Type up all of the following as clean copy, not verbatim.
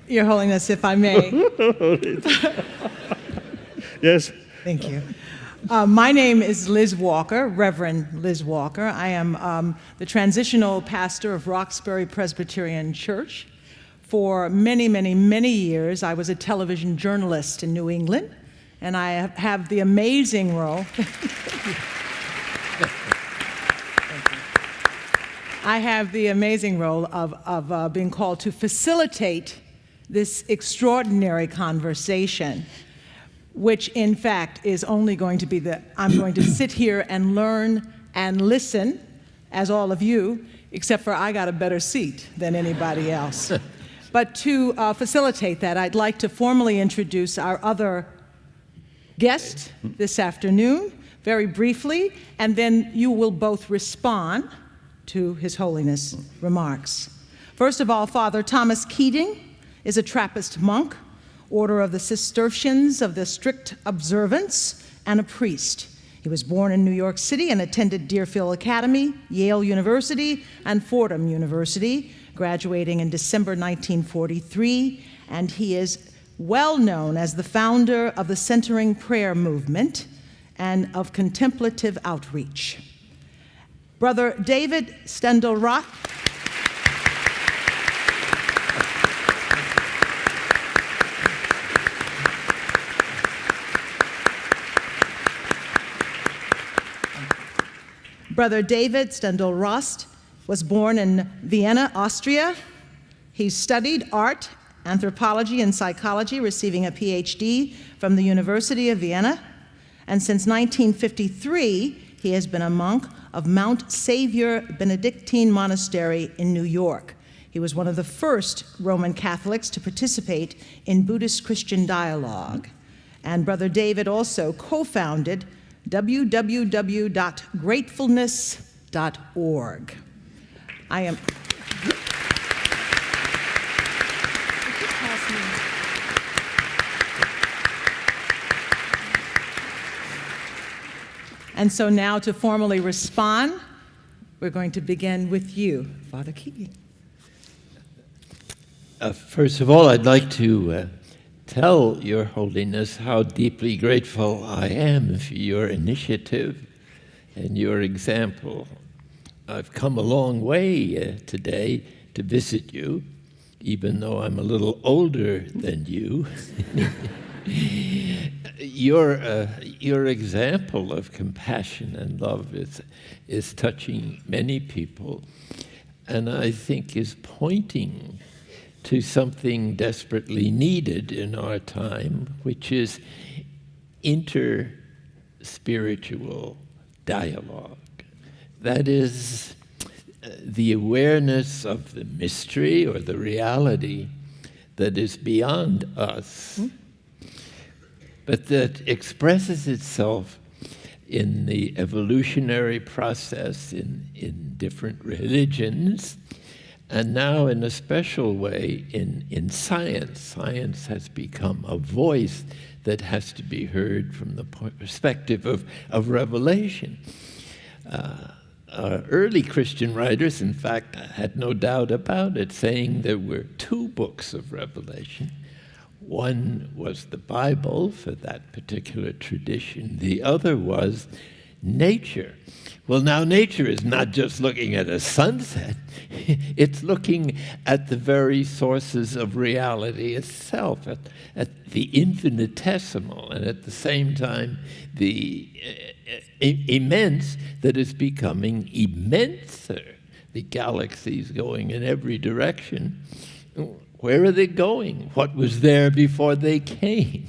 Your Holiness, if I may. Yes. Thank you. My name is Liz Walker, Reverend Liz Walker. I am the transitional pastor of Roxbury Presbyterian Church. For many, many, many years, I was a television journalist in New England, and I have the amazing role. I have the amazing role of being called to facilitate this extraordinary conversation, which in fact is only going to be I'm going to sit here and learn and listen, as all of you, except for I got a better seat than anybody else. But to facilitate that, I'd like to formally introduce our other guest this afternoon, very briefly, and then you will both respond to His Holiness' remarks. First of all, Father Thomas Keating is a Trappist monk, Order of the Cistercians of the Strict Observance, and a priest. He was born in New York City and attended Deerfield Academy, Yale University, and Fordham University, graduating in December 1943, and he is well known as the founder of the Centering Prayer Movement and of Contemplative Outreach. Brother David Steindl-Rast Brother David Steindl-Rast was born in Vienna, Austria. He studied art, anthropology, and psychology, receiving a PhD from the University of Vienna. And since 1953, he has been a monk of Mount Savior Benedictine Monastery in New York. He was one of the first Roman Catholics to participate in Buddhist-Christian dialogue. And Brother David also co-founded www.gratefulness.org. I am... And so now to formally respond, we're going to begin with you, Father Keating. First of all, I'd like to tell Your Holiness how deeply grateful I am for your initiative and your example. I've come a long way today to visit you, even though I'm a little older than you. Your example of compassion and love is touching many people, and I think is pointing to something desperately needed in our time, which is inter-spiritual dialogue. That is, the awareness of the mystery or the reality that is beyond us, but that expresses itself in the evolutionary process in different religions, and now in a special way in science. Science has become a voice that has to be heard from the perspective of revelation. Early Christian writers, in fact, had no doubt about it, saying there were two books of Revelation. One was the Bible for that particular tradition. The other was nature. Well, now nature is not just looking at a sunset. It's looking at the very sources of reality itself, at the infinitesimal, and at the same time the immense that is becoming immenser. The galaxies going in every direction. Where are they going? What was there before they came?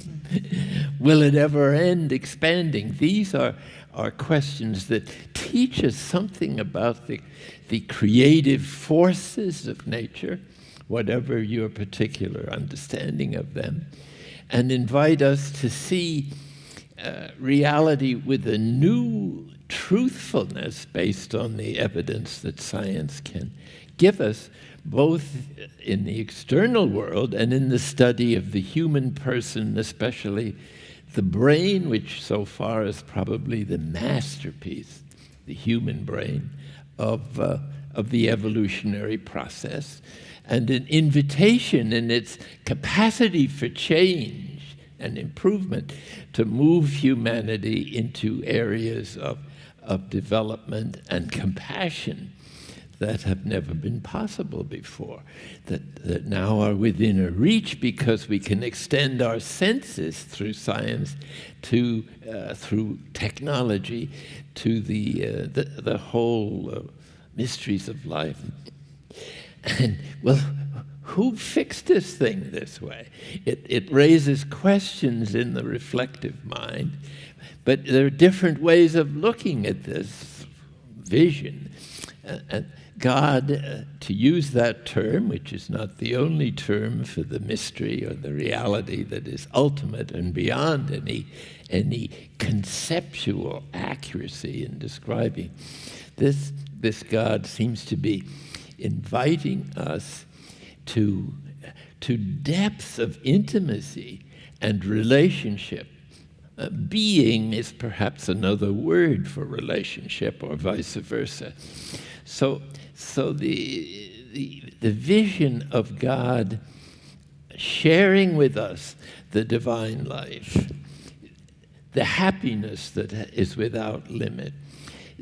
Will it ever end expanding? These are questions that teach us something about the creative forces of nature, whatever your particular understanding of them, and invite us to see reality with a new truthfulness based on the evidence that science can give us, both in the external world and in the study of the human person, especially the brain, which so far is probably the masterpiece, the human brain, of of the evolutionary process, and an invitation in its capacity for change and improvement to move humanity into areas of development and compassion that have never been possible before, that now are within a reach because we can extend our senses through science, through technology, to the whole mysteries of life. And, well, who fixed this thing this way? It raises questions in the reflective mind, but there are different ways of looking at this vision. And God, to use that term, which is not the only term for the mystery or the reality that is ultimate and beyond any conceptual accuracy in describing, this God seems to be inviting us to depths of intimacy and relationship. Being is perhaps another word for relationship, or vice versa. So the vision of God sharing with us the divine life, the happiness that is without limit,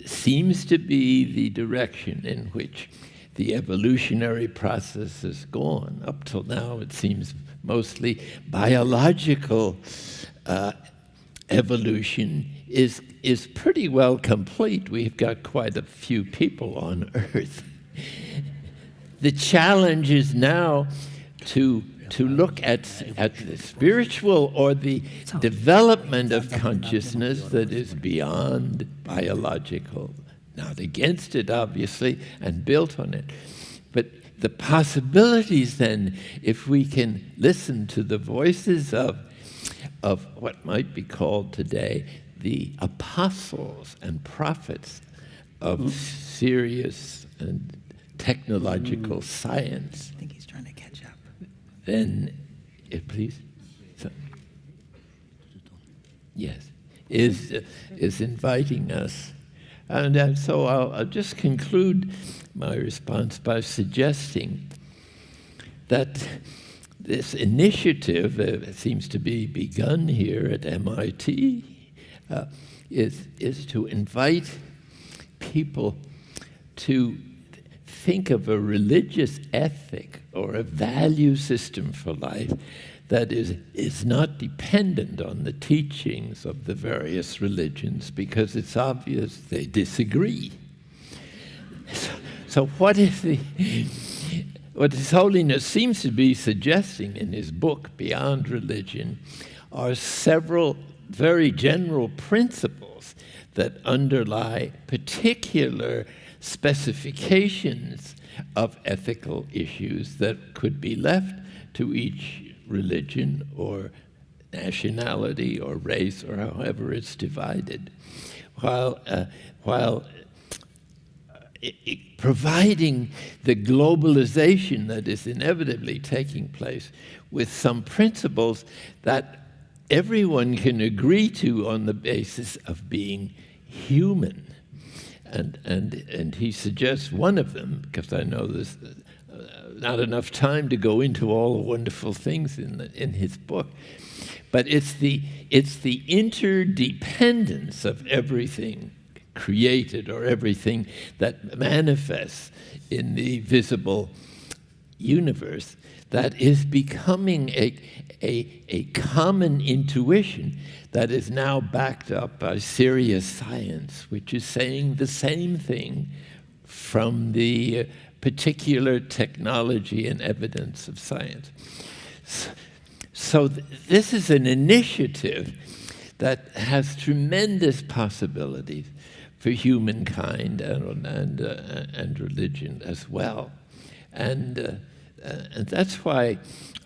seems to be the direction in which the evolutionary process has gone. Up till now, it seems mostly biological evolution is pretty well complete. We've got quite a few people on Earth. The challenge is now to look at the spiritual or the development of consciousness that is beyond biological. Not against it, obviously, and built on it. But the possibilities then, if we can listen to the voices of what might be called today the apostles and prophets of serious and technological science. I think he's trying to catch up. Then, please? Yes, is inviting us. And so I'll just conclude my response by suggesting that this initiative that seems to be begun here at MIT is to invite people to think of a religious ethic or a value system for life that is not dependent on the teachings of the various religions, because it's obvious they disagree. So what His Holiness seems to be suggesting in his book, Beyond Religion, are several very general principles that underlie particular specifications of ethical issues that could be left to each religion or nationality or race or however it's divided, while providing the globalization that is inevitably taking place with some principles that everyone can agree to on the basis of being human. And he suggests one of them, because I know there's not enough time to go into all the wonderful things in his book, but it's the interdependence of everything created or everything that manifests in the visible universe that is becoming a common intuition that is now backed up by serious science, which is saying the same thing from the particular technology and evidence of science. So this is an initiative that has tremendous possibilities for humankind and religion as well. And that's why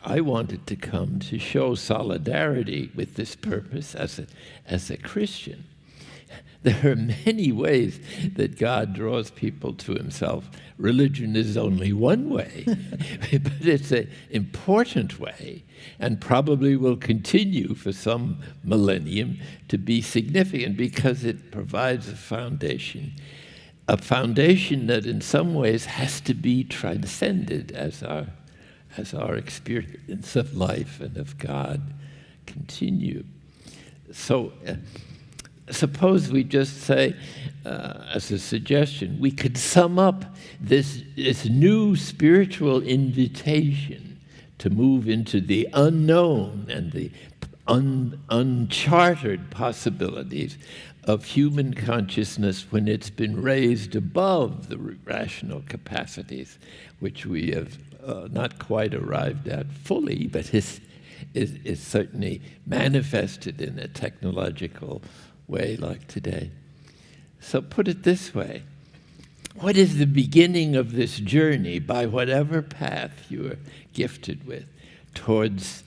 I wanted to come to show solidarity with this purpose as a Christian. There are many ways that God draws people to himself. Religion is only one way, but it's an important way, and probably will continue for some millennium to be significant because it provides a foundation a foundation that in some ways has to be transcended as our experience of life and of God continue. So suppose we just say, as a suggestion, we could sum up this new spiritual invitation to move into the unknown and the uncharted possibilities of human consciousness when it's been raised above the rational capacities, which we have not quite arrived at fully, but is certainly manifested in a technological way like today. So put it this way: what is the beginning of this journey, by whatever path you are gifted with, towards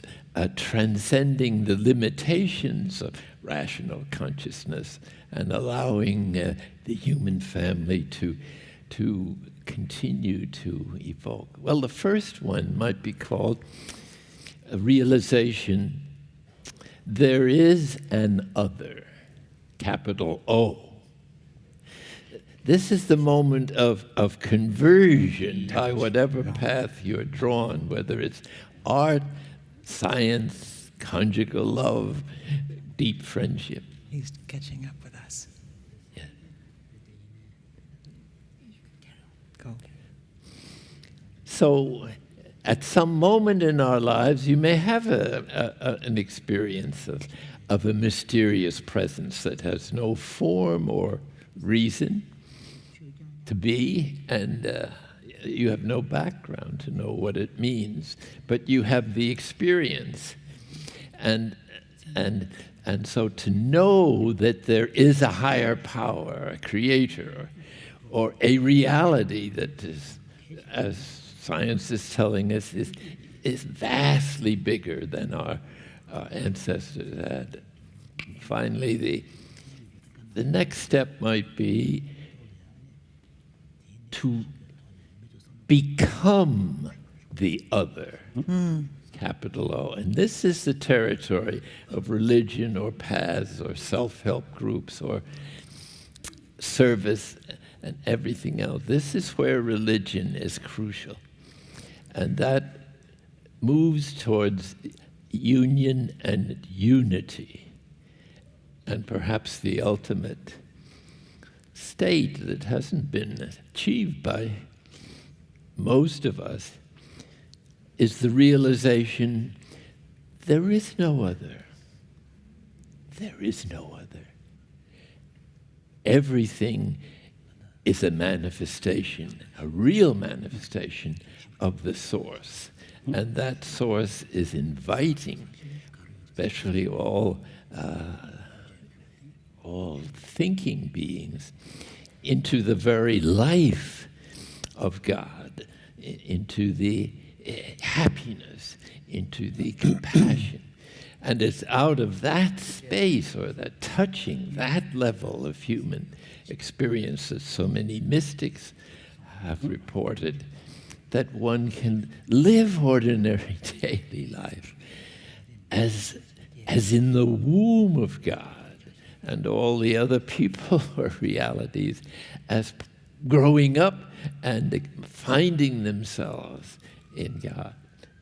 transcending the limitations of rational consciousness and allowing the human family to continue to evolve? Well, the first one might be called a realization there is an other, capital O. This is the moment of conversion by whatever path you're drawn, whether it's art, science, conjugal love, deep friendship. He's catching up with us. Yeah. Go. So at some moment in our lives, you may have an experience of a mysterious presence that has no form or reason to be, and you have no background to know what it means, but you have the experience. And so to know that there is a higher power, a creator, or a reality that is, as science is telling us, is vastly bigger than our ancestors had. Finally, the next step might be to become the other, capital O. And this is the territory of religion or paths or self-help groups or service and everything else. This is where religion is crucial. And that moves towards union and unity, and perhaps the ultimate state that hasn't been achieved by most of us is the realization there is no other. There is no other. Everything is a manifestation, a real manifestation of the source. And that source is inviting, especially all thinking beings, into the very life of God, into the happiness, into the compassion. And it's out of that space, or that touching that level of human experience that so many mystics have reported, that one can live ordinary daily life as in the womb of God, and all the other people or realities as growing up and finding themselves in God.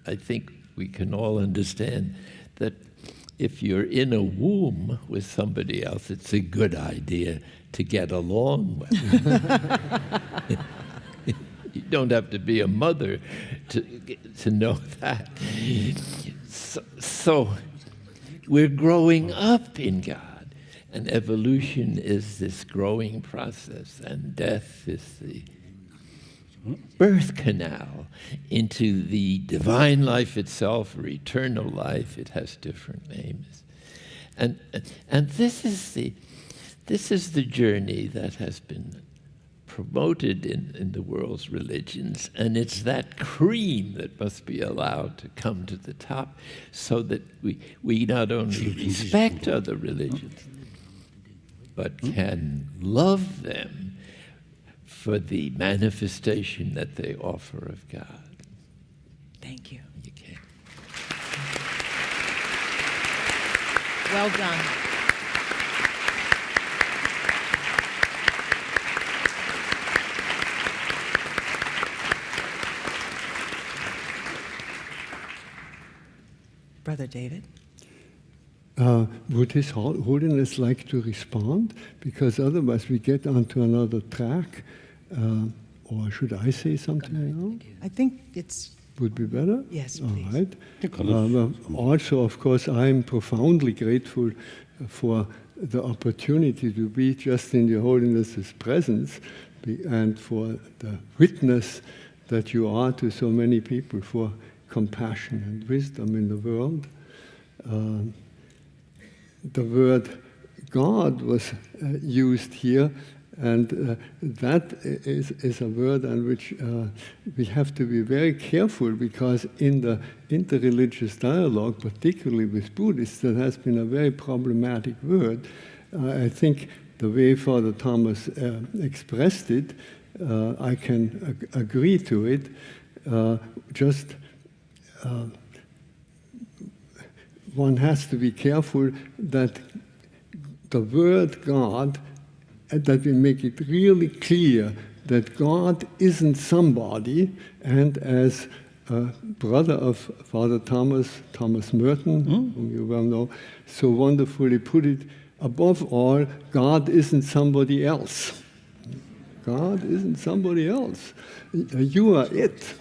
I think we can all understand that if you're in a womb with somebody else, it's a good idea to get along with. You don't have to be a mother to know that. So we're growing up in God. And evolution is this growing process, and death is the birth canal into the divine life itself, or eternal life. It has different names. And this is the journey that has been promoted in the world's religions, and it's that cream that must be allowed to come to the top, so that we not only respect other religions, but can love them for the manifestation that they offer of God. Thank you. You can. Well done. Brother David. Would His Holiness like to respond? Because otherwise we get onto another track. Or should I say something now? I think it's... Would be better? Yes, All please. right. Also, of course, I'm profoundly grateful for the opportunity to be just in Your Holiness's presence and for the witness that you are to so many people for compassion and wisdom in the world. The word God was used here, and that is a word on which we have to be very careful, because in the interreligious dialogue, particularly with Buddhists, that has been a very problematic word. I think the way Father Thomas expressed it, I can agree to it. One has to be careful that the word God, that we make it really clear that God isn't somebody, and as a brother of Father Thomas Merton, whom you well know, so wonderfully put it, above all, God isn't somebody else. God isn't somebody else. You are it.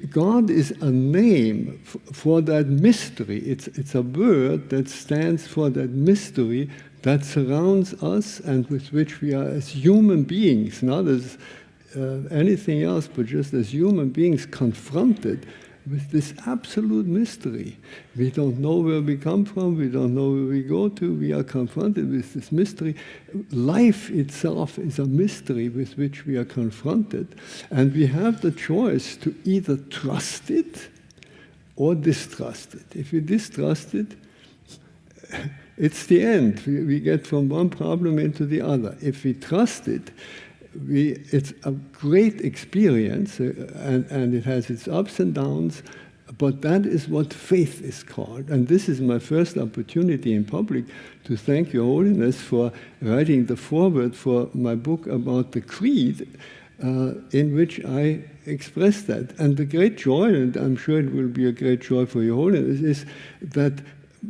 God is a name for that mystery. It's a word that stands for that mystery that surrounds us and with which we are as human beings, not as anything else, but just as human beings confronted with this absolute mystery. We don't know where we come from, we don't know where we go to, we are confronted with this mystery. Life itself is a mystery with which we are confronted, and we have the choice to either trust it or distrust it. If we distrust it, it's the end. We get from one problem into the other. If we trust it, it's a great experience, and it has its ups and downs, but that is what faith is called. And this is my first opportunity in public to thank Your Holiness for writing the foreword for my book about the Creed, in which I express that. And the great joy, and I'm sure it will be a great joy for Your Holiness, is that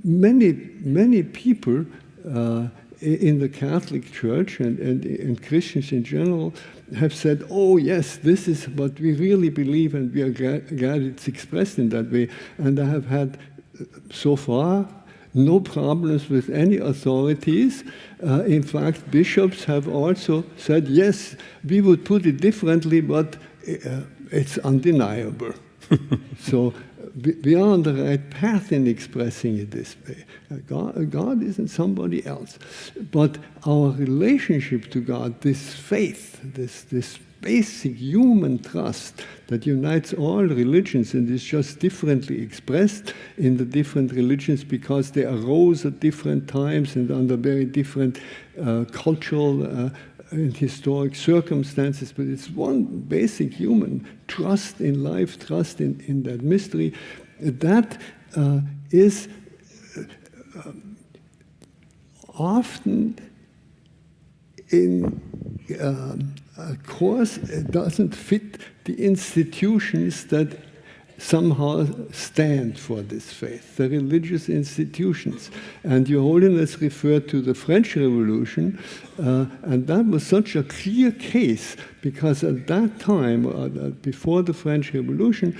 many people in the Catholic Church and Christians in general have said, oh yes, this is what we really believe, and we are glad it's expressed in that way. And I have had, so far, no problems with any authorities. In fact, bishops have also said, yes, we would put it differently, but it's undeniable. So we are on the right path in expressing it this way. God isn't somebody else. But our relationship to God, this faith, this basic human trust that unites all religions and is just differently expressed in the different religions because they arose at different times and under very different cultural and historic circumstances, but it's one basic human trust in life, trust in that mystery. That is often in a course, it doesn't fit the institutions that somehow stand for this faith, the religious institutions. And Your Holiness referred to the French Revolution, and that was such a clear case, because at that time, before the French Revolution,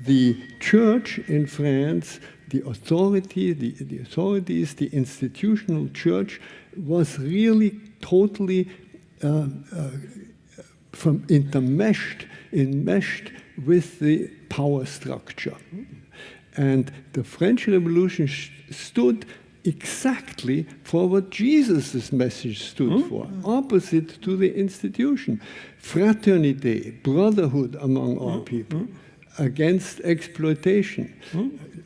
the church in France, the authorities, the institutional church was really totally enmeshed with the power structure. And the French Revolution stood exactly for what Jesus' message stood for, opposite to the institution. Fraternité, brotherhood among all people, against exploitation.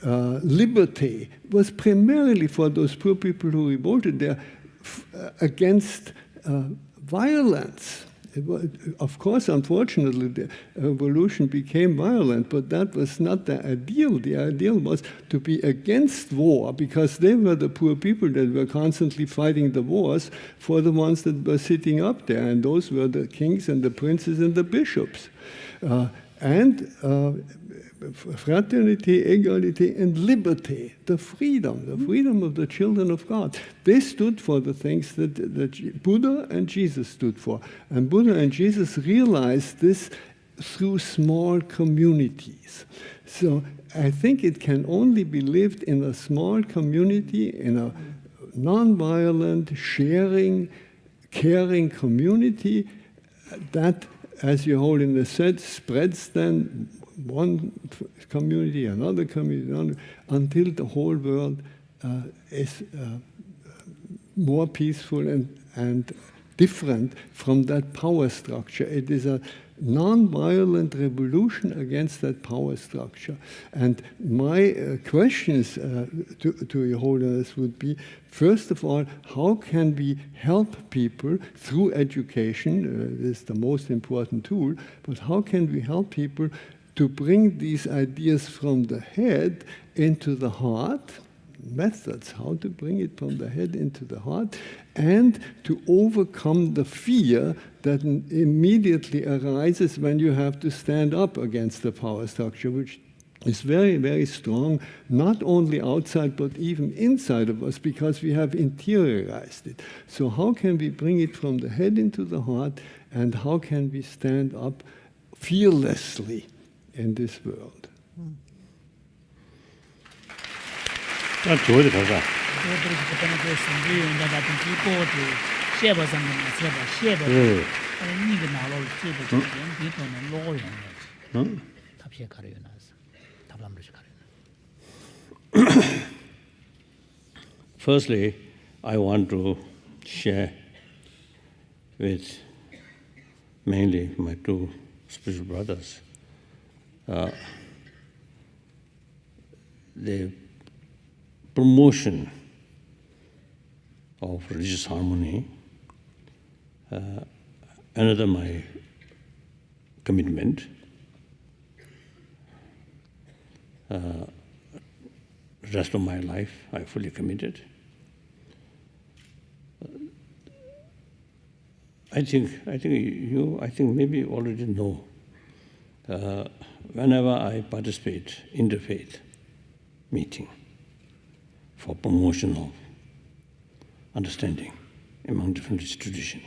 Liberty was primarily for those poor people who revolted there, against violence. Of course, unfortunately, the revolution became violent, but that was not the ideal. The ideal was to be against war, because they were the poor people that were constantly fighting the wars for the ones that were sitting up there, and those were the kings and the princes and the bishops. and fraternity, equality, and liberty, the freedom of the children of God. They stood for the things that Buddha and Jesus stood for. And Buddha and Jesus realized this through small communities. So I think it can only be lived in a small community, in a non-violent, sharing, caring community that, as Your Holiness said, spreads then one community, another community, until the whole world is more peaceful and different from that power structure. It is a non-violent revolution against that power structure. And my questions to Your Holiness would be, first of all, how can we help people through education? This is the most important tool, but how can we help people to bring these ideas from the head into the heart, methods, how to bring it from the head into the heart, and to overcome the fear that immediately arises when you have to stand up against the power structure, which is very, very strong, not only outside, but even inside of us, because we have interiorized it. So how can we bring it from the head into the heart, and how can we stand up fearlessly in this world? Firstly, I want to share with mainly my two spiritual brothers the promotion of religious harmony, another my commitment, rest of my life I fully committed. I think maybe you already know. Whenever I participate in interfaith meeting for promotion of understanding among different traditions,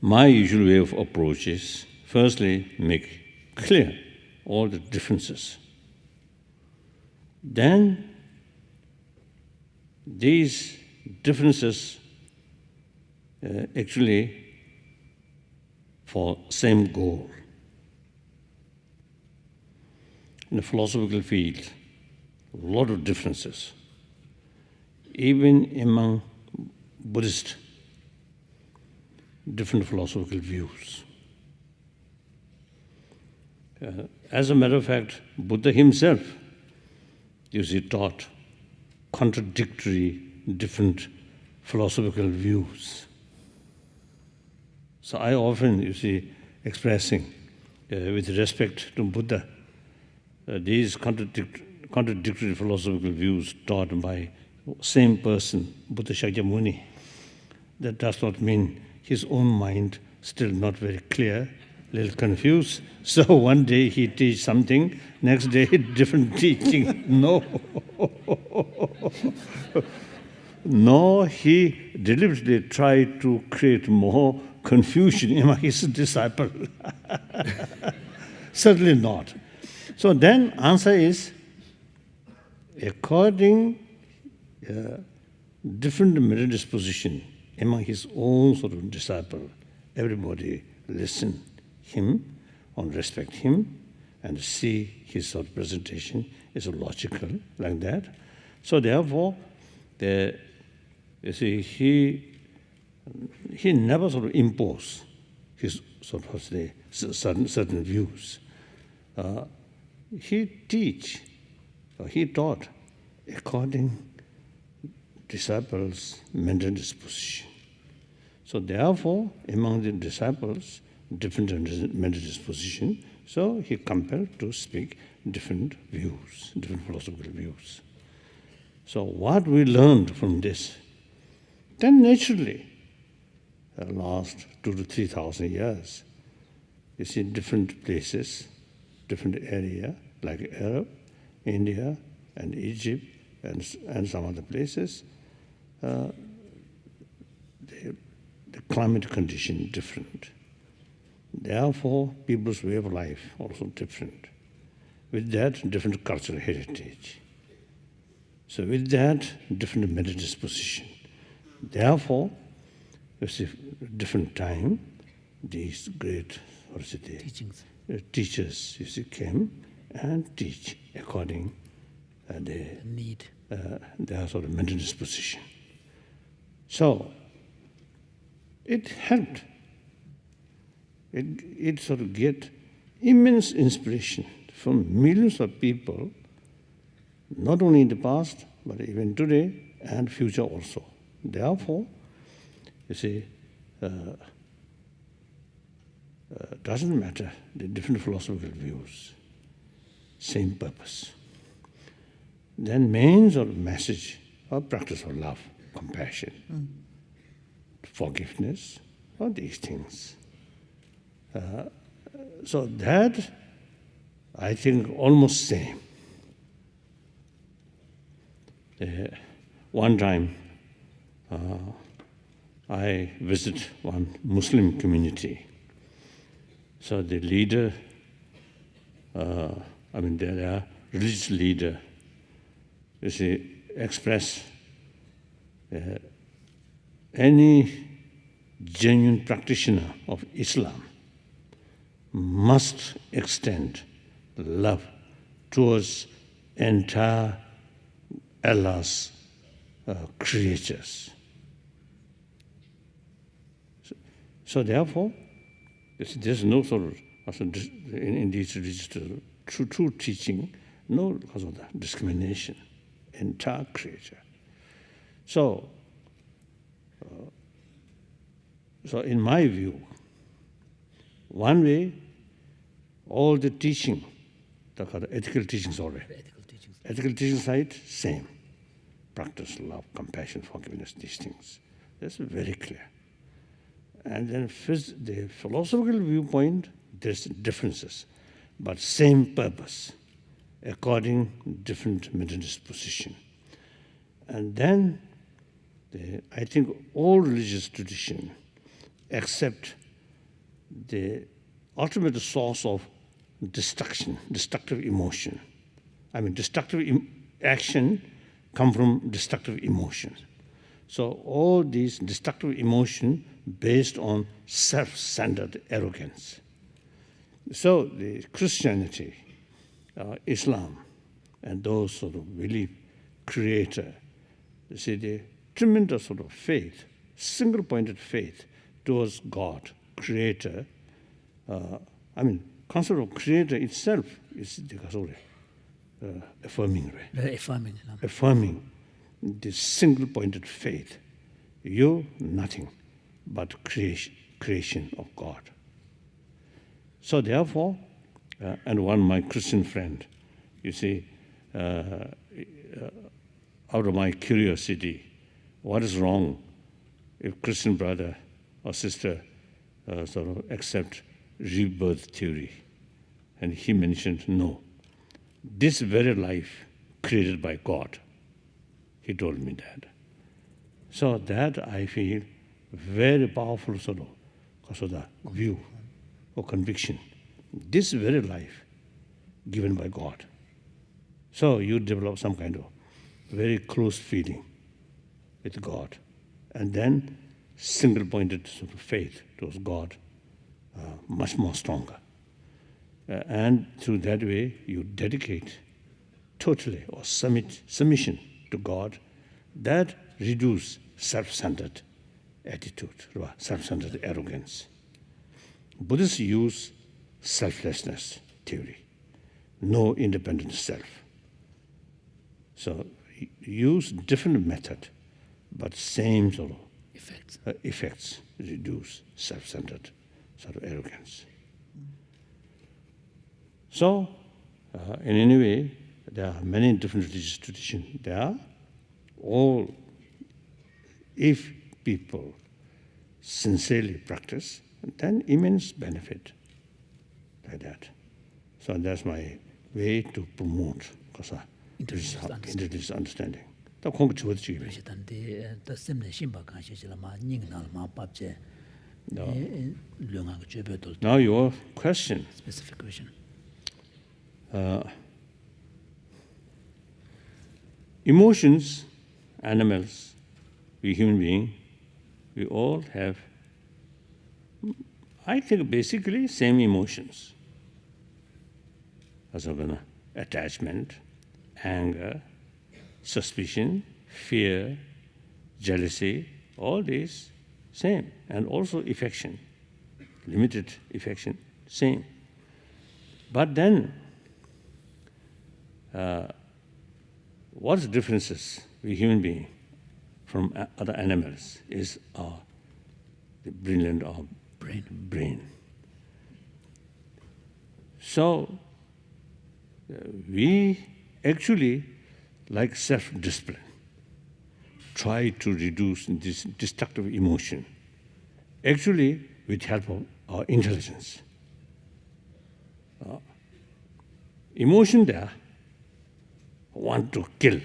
my usual way of approach is, firstly, make clear all the differences. Then these differences actually for same goal. In the philosophical field, a lot of differences. Even among Buddhists, different philosophical views. As a matter of fact, Buddha himself, taught contradictory, different philosophical views. So I often, expressing with respect to Buddha, these contradictory philosophical views taught by same person, Buddha Shakyamuni. That does not mean his own mind still not very clear, little confused. So one day he teach something, next day different teaching. No. No, he deliberately tried to create more confusion among his disciple. Certainly not. So then answer is, according different mental disposition among his own sort of disciple, everybody listen him, and respect him, and see his sort of presentation is logical, like that. So therefore, he never sort of imposed his sort of certain views. He taught according disciples' mental disposition. So therefore, among the disciples, different mental disposition, so he compelled to speak different views, different philosophical views. So what we learned from this, then naturally, the last 2,000 to 3,000 years, you see different places, different area, like Arab, India, and Egypt, and some other places, the climate condition different. Therefore, people's way of life also different. With that, different cultural heritage. So with that, different mental disposition. Therefore, you see, different time, these great teachers, you see, came and teach according their need, their sort of mental disposition. So it helped. It sort of get immense inspiration from millions of people, not only in the past, but even today and future also. Therefore, you see, doesn't matter the different philosophical views, same purpose. Then main sort of message or practice of love, compassion, forgiveness, all these things. So that, I think, almost same. One time, I visit one Muslim community. So the leader, their religious leader, you see, express any genuine practitioner of Islam must extend love towards entire Allah's creatures. So therefore, there's no sort of, in these religious true teaching, no cause of that discrimination, entire creature. So in my view, one way, all the teaching, the ethical teachings already. Ethical teaching side, same. Practice love, compassion, forgiveness, these things. That's very clear. And then the philosophical viewpoint, there's differences, but same purpose, according different mental disposition. And then, I think all religious tradition accept the ultimate source of destructive emotion. Destructive action come from destructive emotion. So all these destructive emotion based on self-centered arrogance. So the Christianity, Islam, and those sort of believe creator, you see the tremendous sort of faith, single-pointed faith towards God, creator. Concept of creator itself is affirming. very affirming. Affirming this single-pointed faith. You're nothing but creation of God. So therefore, and one my Christian friend, you see, out of my curiosity, what is wrong if Christian brother or sister sort of accept rebirth theory? And he mentioned, no, this very life created by God. He told me that. So that I feel very powerful sort of the view or conviction. This very life given by God. So you develop some kind of very close feeling with God. And then single-pointed sort of faith towards God, much more stronger. And through that way, you dedicate totally or submission to God. That reduces self-centered attitude, self-centered arrogance. Buddhists use selflessness theory, no independent self. So use different method, but same sort of effects reduce self-centered sort of arrogance. So, in any way, there are many different religious traditions. They are all, if people sincerely practice, then immense benefit like that. So that's my way to promote intelligence understanding. 다 공부 좋지. 단데 더 셈네 심바 간시실라 마 닝날 마 밥제. 령하고 죄배들. Now your question. Specific question. Emotions, animals, we human beings, we all have, I think, basically same emotions. As attachment, anger, suspicion, fear, jealousy, all these same. And also affection, limited affection, same. But then, what's the differences we human beings from other animals is the brilliant brain. So we actually, like self-discipline, try to reduce this destructive emotion, actually with help of our intelligence. Emotion there, want to kill,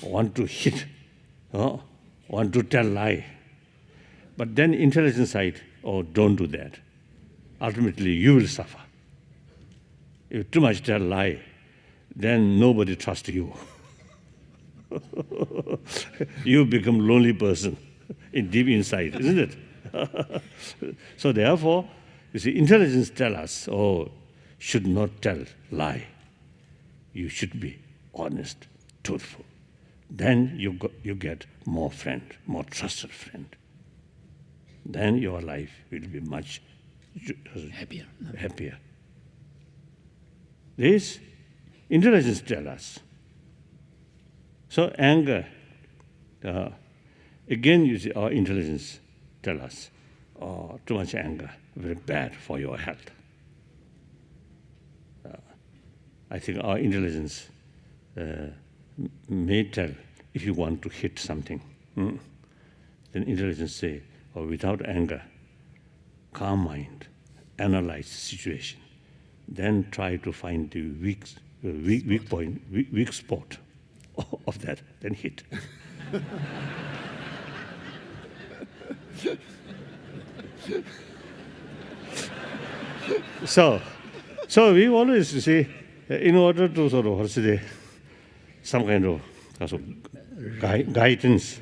want to hit, want to tell lie. But then intelligence side, don't do that. Ultimately, you will suffer. If you too much tell lie, then nobody trusts you. You become lonely person in deep inside, isn't it? So therefore, you see, intelligence tell us, should not tell lie. You should be honest, truthful. Then you get more friend, more trusted friend. Then your life will be much happier. This intelligence tell us. So anger, again, you see, our intelligence tell us, too much anger, very bad for your health. I think our intelligence may tell if you want to hit something, then intelligence say, without anger, calm mind, analyze the situation, then try to find the weak point, weak spot of that, then hit. So we always say, in order to sort of some kind of guidance,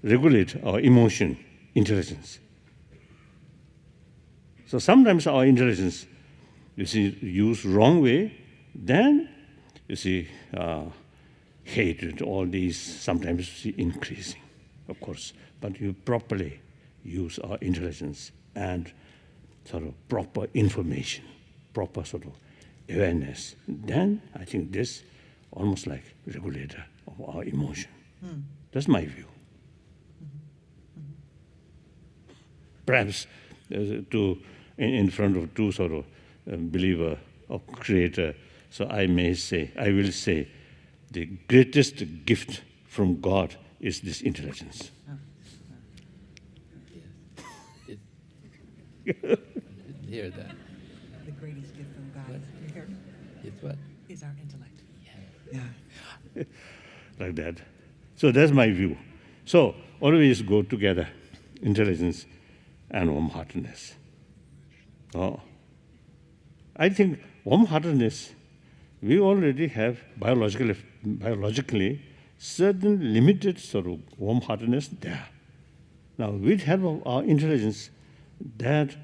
regulate our emotion, intelligence. So sometimes our intelligence, you see, used wrong way, then you see hatred, all these sometimes see increasing, of course. But you properly use our intelligence and sort of proper information, proper sort of awareness, then I think this almost like regulator of our emotion. That's my view. Perhaps in front of two sort of believer or creator, so I will say, the greatest gift from God is this intelligence. Hear that? The greatest gift from God. You hear? It's what? Is our intellect. Yeah. Like that. So that's my view. So always go together, intelligence and warm-heartedness. I think warm-heartedness, we already have biologically certain limited sort of warm-heartedness there. Now, with help of our intelligence, that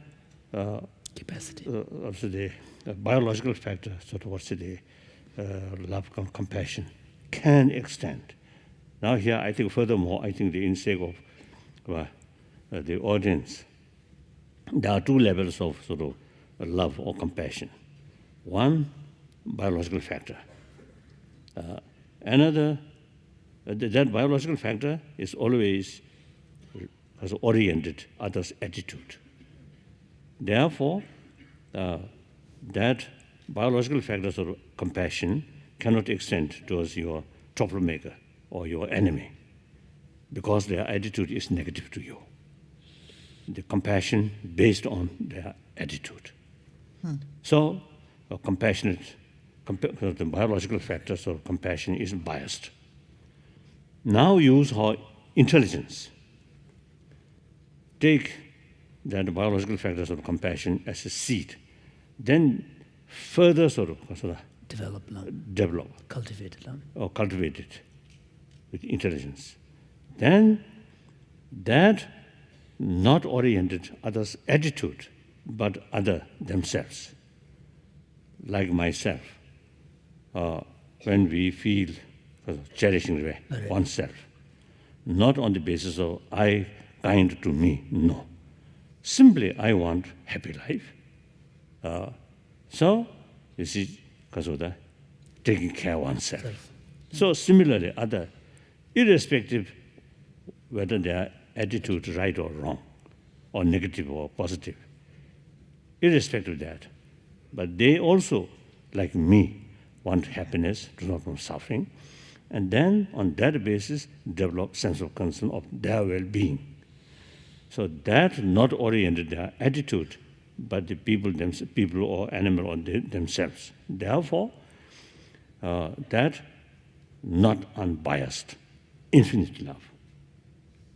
Capacity. Also the biological factor, sort of love, compassion, can extend. Now here, I think furthermore, I think the insake of the audience, there are two levels of sort of love or compassion. One, biological factor. Another, that biological factor is always oriented others' attitude. Therefore, that biological factors of compassion cannot extend towards your troublemaker or your enemy because their attitude is negative to you. The compassion based on their attitude. So, the biological factors of compassion is biased. Now use our intelligence. Take that biological factors of compassion as a seed, then further develop, cultivate it with intelligence. Then that not oriented others' attitude, but other themselves, like myself. When we feel cherishing oneself, not on the basis of I kind to me, no. Simply I want happy life. So this is because of the taking care of oneself. So similarly, other, irrespective whether their attitude is right or wrong, or negative or positive, irrespective of that, but they also, like me, want happiness, do not want suffering, and then on that basis develop sense of concern of their well-being. So that not oriented their attitude, but the people or animal or themselves. Therefore, that not unbiased, infinite love.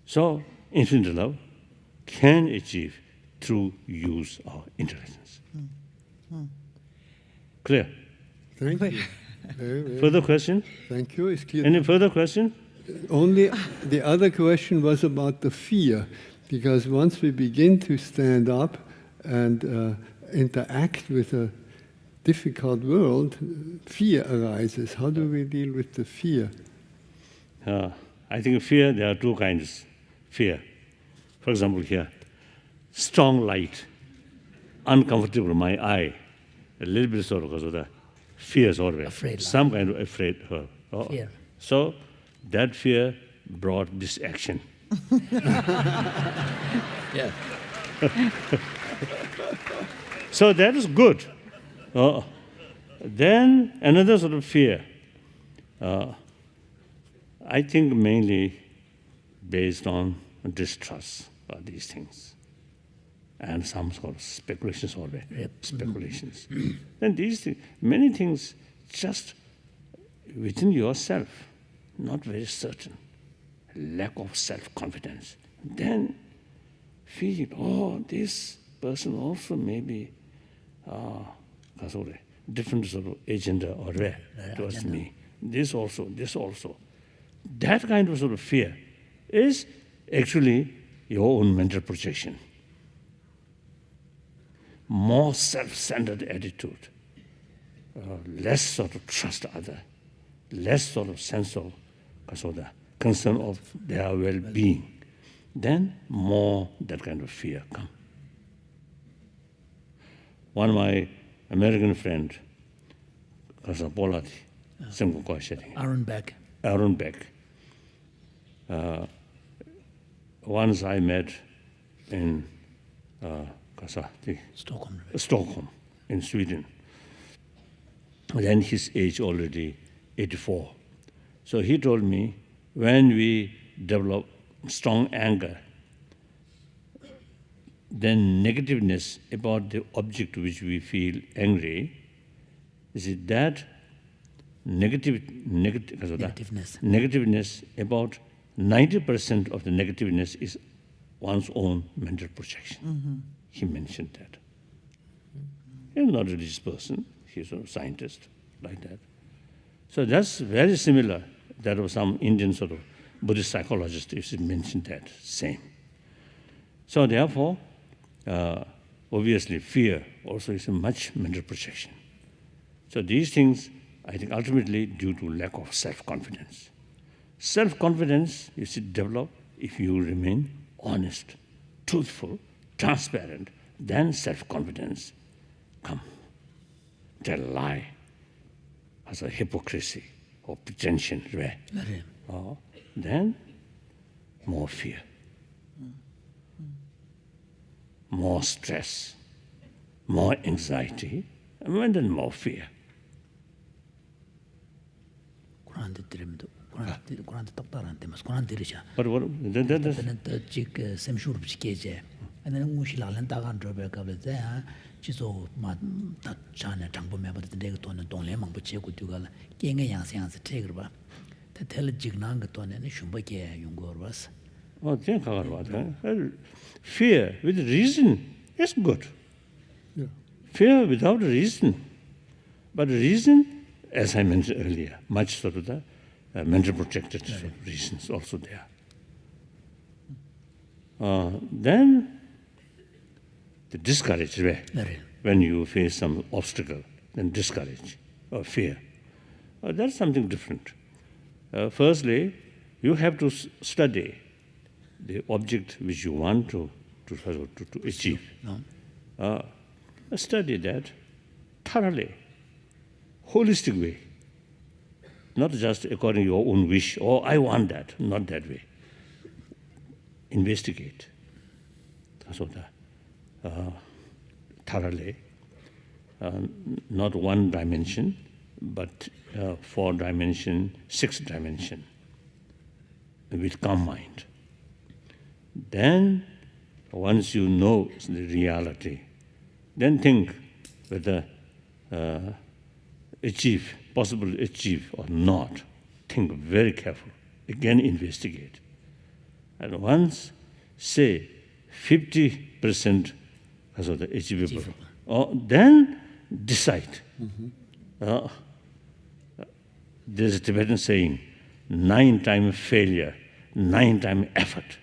So infinite love can achieve through use of intelligence. Clear? Thank you. Very Further question? Thank you. It's clear. Any further question? Only the other question was about the fear, because once we begin to stand up and interact with a difficult world, fear arises. How do we deal with the fear? I think fear, there are two kinds. Fear. For example, here, strong light, uncomfortable my eye, a little bit sort of the fear is always. Afraid. Some kind of afraid. Fear. So that fear brought this action. Yeah. So that is good. Then another sort of fear, I think mainly based on distrust of these things and some sort of speculations already. Yep. Speculations. Then these things, many things just within yourself, not very certain, lack of self-confidence. Then feel, oh, this person also maybe different sort of agenda or towards me. This also. That kind of sort of fear is actually your own mental projection. More self-centered attitude, less sort of trust other, less sort of sense of concern of their well-being, then more that kind of fear come. One of my American friend, Aaron Beck. Once I met in Stockholm, in Sweden. Then his age already 84. So he told me, when we develop strong anger, then negativeness about the object which we feel angry, is it that negativeness, about 90% of the negativeness is one's own mental projection. Mm-hmm. He mentioned that. He's not a religious person, he's a scientist, like that. So that's very similar. There was some Indian sort of Buddhist psychologist who mentioned that, same. So therefore, obviously fear also is a much mental projection. So these things, I think ultimately due to lack of self-confidence. Self-confidence is developed if you remain honest, truthful, transparent, then self-confidence come. That lie as a hypocrisy or pretension, right? Then more fear, more stress, more anxiety, and then more fear. But what? And then 지소 마다 차네 장보 매버도 내가 돈은 돈래 망부 제고 두가라 깽게 양생한테 태그를 봐 텔 직난 거 돈에는 shum바게 용거로 왔어 then fear with reason is good. Yeah. Fear without reason. But reason, as I mentioned earlier, much sort of the mental protected sort of reasons also there. Then the discourage way. 나를 When you face some obstacle, then discourage or fear. That's something different. Firstly, you have to study the object which you want to achieve. Study that thoroughly, holistic way. Not just according to your own wish, oh, I want that, not that way. Investigate. So thoroughly, not one dimension, but 4 dimension, 6 dimension, with calm mind. Then, once you know the reality, then think whether possible to achieve or not. Think very careful. Again, investigate. And once say 50% as of the achievable, then decide. There's a Tibetan saying, 9 times failure, 9 times effort.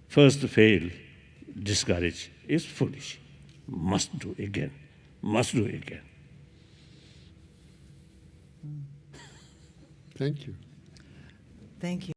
First fail, discourage, is foolish. Must do again. Must do again. Thank you. Thank you.